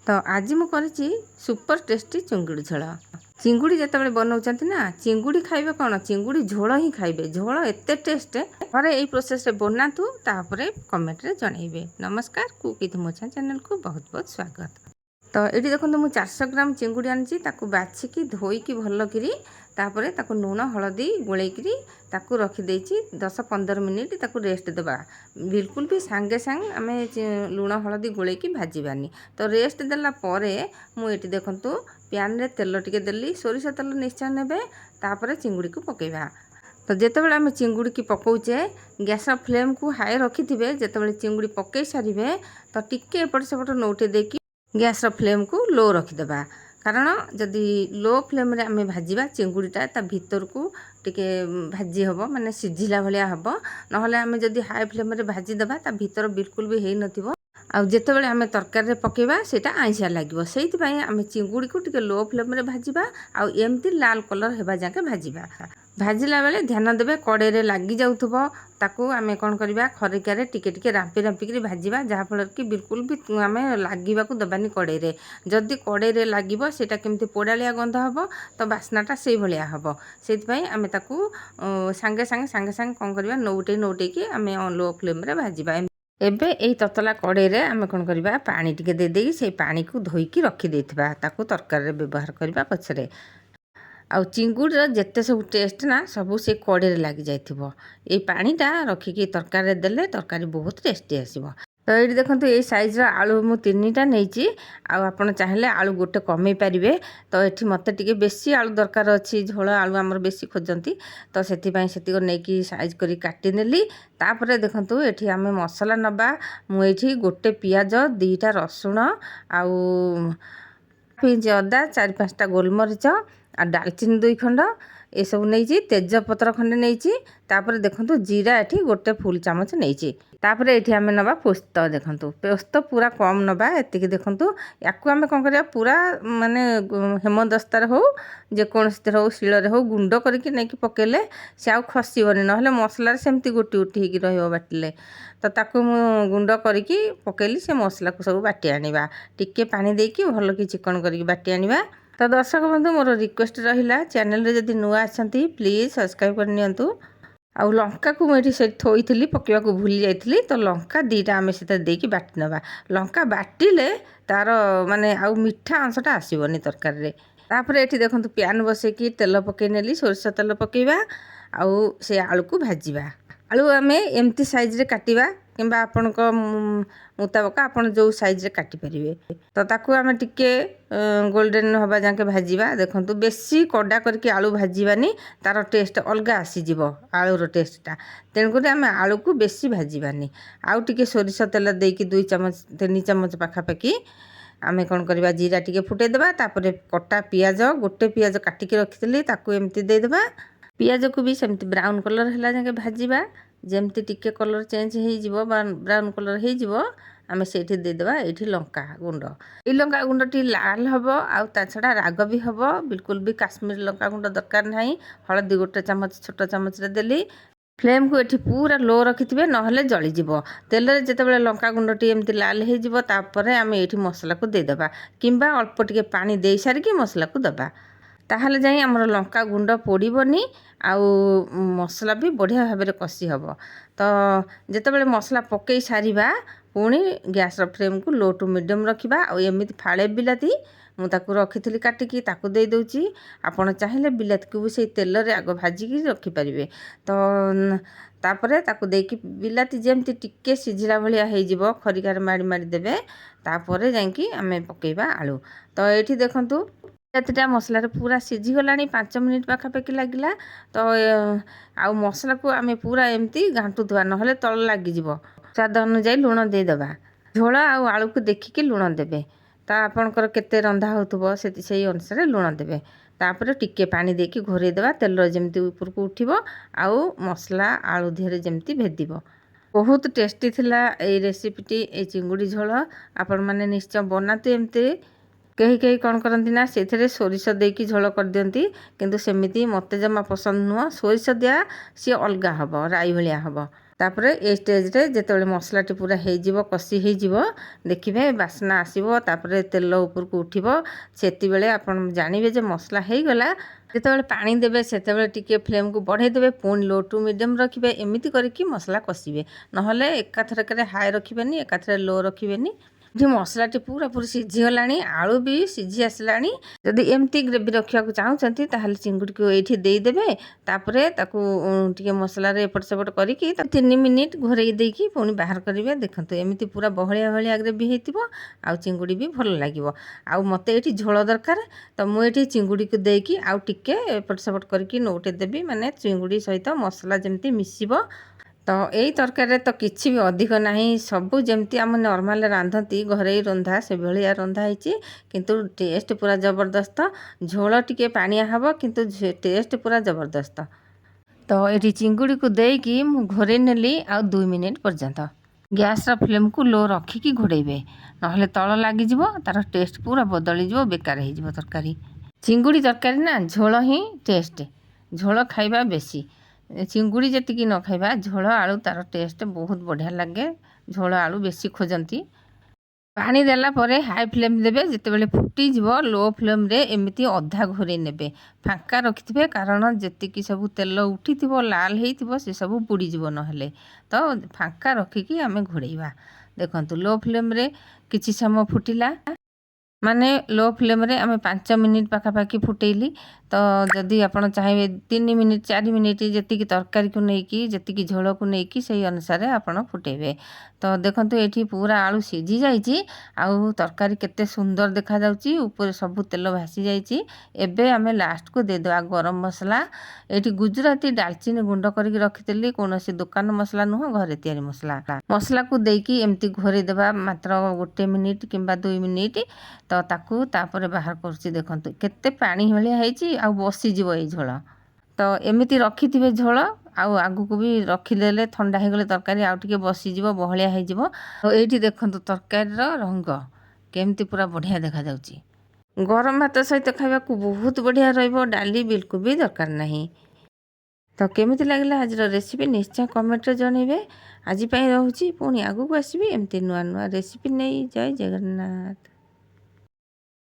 तो आज मु करिछि सुपर टेस्टी चिंगुड़ी झोल। चिंगुड़ी जेतेबेले बनाउछन्ति ना चिंगुड़ी खाइबे कोन चिंगुड़ी झोल ही खाइबे। झोल एते टेस्ट घरे एई प्रोसेस रे बनातु तापरे कमेंट रे जणाइबे। नमस्कार कुक विथ मोछा चैनल को बहुत बहुत स्वागत। तो ये देखो मुझे 400 ग्राम चिंगुड़ी आनी बाछिकी धोईकी भल कि तापर ताकू लुण हलदी गोलेकरी ताकू रखिदे 10-15 मिनिट ताकू रेस्ट देवा। बिल्कुल भी सांगे सांग आम लुण हलदी गोलेकी भाजबानी। तो रेस्ट देला परे मुझे देखु प्यान रे तेल टिके देली सोरिष तेल निश्चय नेबे तापर चिंगुड़ी को पकेबा। तो जितेबाला आम चिंगुड़ी की पकाउचे गैस फ्लेम को हाई रखि थे जितेबाला चिंगुड़ी पकई सारे तो टिके एपट सेपट नौटे देकी गैस फ्लेम को लो रखिदेबा। कारण जदि लो फ्लेम रे आम भाजवा चिंगुड़ीटा ता भीतर को टिके भाजी हम माने सिझिला भलिया हम नहले आम जदि हाई फ्लेम रे भाजीदेबा ता भीतर बिल्कुल भी है नथिबो। आउ जितेबाला आम तरकारी रे पकेबा सेटा आइंसिया लागिबो। सेइथिपाई आम चिंगुड़ी को टिके लो फ्लेम रे भाजवा आउ एमती लाल कलर हेबा जाके भाजवा। भाजिला बेले ध्यान देबे कड़े रे लागी जाउथबो ताकू आमे कोन करबा खरिकारे टिके टिके रांपी रांपिकी भाजवा जहाँफल कि बिल्कुल भी आम लगे दबानी कड़े रे। जदि कड़े रे लागिबो सेटा केमती पोड़ालिया गंध हम तो बास्नाटा से भलिया हम। सेइथिपाई आमे ताकू सांगे सांगे कोन करबा नौटे नौटे कि आमे लो फ्लेम रे भाजवा। एबे एई ततला कड़े रे आमे कोन करबा पानी टिके दे देई से पानी को धोईकी रखि देथिबा ताकू तरकारी रे व्यवहार करबा पछरे। आउ चिंगुड़ीर जेते सब टेस्ट ना सबू से कड़े लगी जाइथिबो। ए पानीटा रखिकी तरकारी देले तरकारी बहुत टेस्टी आसीबो। तो ये देखो ये साइज आलू मु 3टा नहीं आपड़ चाहिए आलू गोटे कमे पारे। तो ये मत टे बेसी आलू दरकार अच्छी झोल आलू आमर बेसी खोजती तो से नहीं साइज कर काटिनेली। तापर देखु ये आम मसला नबा मुझे गोटे पियाज 2टा रसुण आउ पिंच अदा 4-5टा गोलमरीच आ डालचीनी 2 खंड ये सब नहीं तेजपत्र खंडे नहीं। तापर देखु जीरा ये गोटे फुल चामच नहीं। तापर ये आम नवा पोस्त देखु पोस्त पूरा कम नवा एतिक देखु या आम कौन कर पूरा माने हेमदस्तार हो जेकोसी हो शिଳରେ हो गुंड करके नहीं पकेले से आउ खसबनी ना मसलार सेमती गोटी गोटी हो बाटिले। तो ताकू मु गुंड करके पकेली से मसला को सब बाटी आनिबा टिके पानी देकी भल कि चिकन करके बाटी आनिबा। तो दर्शक बंधु मोर रिक्वेस्ट रहिला चैनल रे जदि नुआ आछंती प्लीज सब्सक्राइब कर नियंतु। आउ लंका को मुझे से थोई पकड़ा को भूली जाइली तो लंका 2टा आम से देकी बाटी नवा। लंका बाटिले तार माने आउ मीठा अंशटा आसबनी तरकारी रे। तापर ये देखो प्यान बसैकी तेल पकई नेली सोरिष तेल पकेबा आउ से आलू को भाजवा। आलू आम एमती साइज रे काटिबा किंबा आपण मुताबक आपण जो साइज रे काटी परिवे। तो ताकू आम टिके गोल्डन हवा जाके भाजवा। देखो बेसी कड़ा करके आलू भाजवानी तार टेस्ट अलग आसीज आलूर टेस्टा तेणुक आम आलू को बेसी भाजवानी। आउ टिके सोरिष तेल देकी 2 चामच 3 चामच पाखापाखि आमे कौन करवा जीरा टिके फुटेदेबा। तापर कटा पियाज गोटे पियाज काटिकी रखिली ताकू एमती देदेबा। पियाज को भी सेमती ब्राउन कलर है जाके भाजवा जमती टिके कलर चेंज हो ब्राउन कलर हो आम से देदेबा। ये लंका गुंड ये लंका गुंड टी लाल हम आउ ता छड़ा राग भी हम बिल्कुल भी काश्मीर लंका गुंड दरकार नहीं। हलदी गोटे चामच छोट चामच रे देली फ्लेम को ये पूरा लो रखिथे ना जलीज तेल जिते लंका गुंड टी एमती लाल होपर आम ये मसला को देदेबा किंबा अल्प टिके पानी दे सारिकी मसला को दबा ताहले जाई हमर लंका गुंड पोड़बनी आउ मसला भी बढ़िया भाव में कषि हम। तो जिते मसला पकई सारिबा पुणी गैस फ्लेम को लो टू मीडियम रखिबा। आ एमती फाड़े बिलाती मुझे रखी काटिकी ताकू दे दूची आपण चाहिए बिलाती को भी से तेल रे आग भाजिकी रखिपारे। तो तापर ताकू देकी बिलाती जमती टिके सिझिला भलिया हो खरिकार माड़ी माड़ी देबे तापर जाइकी आमे पकेबा आलू। तो ये देखंतु बिलातीटा मसला पूरा सिझीगला 5 मिनिट पाखापाखि लगिला। तो आउ मसला को आम पूरा एमती घाटुवा ना तल लगिज स्वाद अनुजाई लुण देदेबा। झोल आउ आलू को देखिकी लुण देबे ता आपणकर केते रंधा होतबो से अनुसार लुण देबे। तापर टिके पानी देकी घोरै देबा तेल जमती ऊपर को उठिबो आउ मसला आलू देहरे जमती भेदिबो। बहुत टेस्टी थिला ए रेसिपीटी ए चिंगुड़ी झोल आपण माने निश्चय बनातु एमती। कहीं कहीं कौन करती ना से सोरिष देकी झोल कर दियंती किंतु सेमिति मते जमा पसंद नुह सोरिष दिया सी अलगा हम राई भलिया हम। तापर ए स्टेज रे जेतेबेले मसलाटी पूरा ହେଇଯିବ कषि ହେଇଯିବ देखिबे बास्ना आसीबो तापर तेल ऊपर को उठिबो सेति बेले आपण जानिबे जे मसला ହେଇगला जेतेबेले पानी देबे सेतेबेले टिके फ्लेम को बढ़ाई देबे पुणी लो टू मीडियम रखिबे एमिति करके मसला कषिबे नहले एकाथरकरे हाई रखिबेनी एकाथरे लो रखिबेनी ये मसलाटी पूरा पूरी सीझीगलानी आलू भी सीझी आसलानी जदि एमती ग्रेवी रखा चाहूँगी ताहले चिंगुड़ी को ये देदेवे तापरे ताकू टिके मसला एपट सेपट करके 3 मिनिट घोरई देकी पुणी बाहर करेंगे देखते एमती पूरा बहलिया बहलिया ग्रेवी होइतिबो आउ चिंगुड़ी भी भल लगिबो आउ मते एठी झोल दरकार तो मुझे चिंगुड़ी को देकी आउ टिके एपट सेपट करके नोटे देबी माने चिंगुड़ी सहित मसला जमती मिसिबो तो यही तरकारी तो किसी भी अधिक नहीं सबू जमती आम नॉर्मल रांधती घरे रंधा से भाया रंधा होती किंतु टेस्ट पूरा जबरदस्त झोल टिके पानिया हब किंतु टेस्ट पूरा जबरदस्त तो ये चिंगुड़ी को देकी मु घोरे नेली आ 2 मिनिट पर्यंत गैस फ्लेम को लो रखिकी घोड़े ना तल लगिज तार टेस्ट पूरा बदली बेकार हो तरकारी चिंगुड़ी तरकारी ना झोल ही टेस्ट झोल खाइबा बेसी चिंगुड़ी जी न खाइबा झोल आलू तार टेस्ट बहुत बढ़िया लगे झोल आलू बेसी खोजती पानी देला परे हाई फ्लेम देबे जितेबेले फुटीजिव लो फ्लेम रे एमिति अधा घोरे नेबे फांका रखिथिबे कारण जेतिकी सब तेल उठिथिबो लाल हेइथिबो से सब बुड़ीजिव नहले तो फांका रखिकी आमे घोड़ेइबा देखंतु लो फ्लेम रे किछि समय फुटिला माने लो फ्लेम रे आमे 5 मिनिट पाखापाखि फुटेइली तो जदि आपण चाहिए 3 मिनिट 4 मिनिट जेतिकी तरकारी को नेकी जेतिकी झोल को नेकी सही अनुसार आपण फुटेबे तो देखंतु एठी पूरा आलू सीझी जाइची आउ तरकारी केते सुंदर देखा जाउची ऊपर सब तेल भासी जाइची एबे आमे लास्ट को दे देबा गरम मसला एठी गुजराती दालचीनी गुंड करके रखितली कोनोसी दुकान मसला नुह घरे तयारी मसला को देकी एमती घोरे देबा मात्र 1 मिनिट किंबा 2 मिनिट तो ताकू तापर बाहर करछि देखंतु केते पानी भलिया ହେଇची आ बसी जीव ए झोल तो एमिति रखिथिबे झोल आउ आगु को भी रखिदेले ठंडा हो गले तरकारी आउ टिके बसी जीव बहलिया हो जीव तो एठी देखंतु तरकारी रो रंग केमती पूरा बढ़िया देखा जाउची गरम भात सहित खाइबा को बहुत बढ़िया रहइबो डाली बिल्कुल भी दरकार नहीं तो केमिति लागला आज रेसिपी निश्चय कमेंट रे जणैबे आज पई रहउची पुणी आगु को आसीबी एमती नुआ नुआ रेसिपी नै जय जगन्नाथ।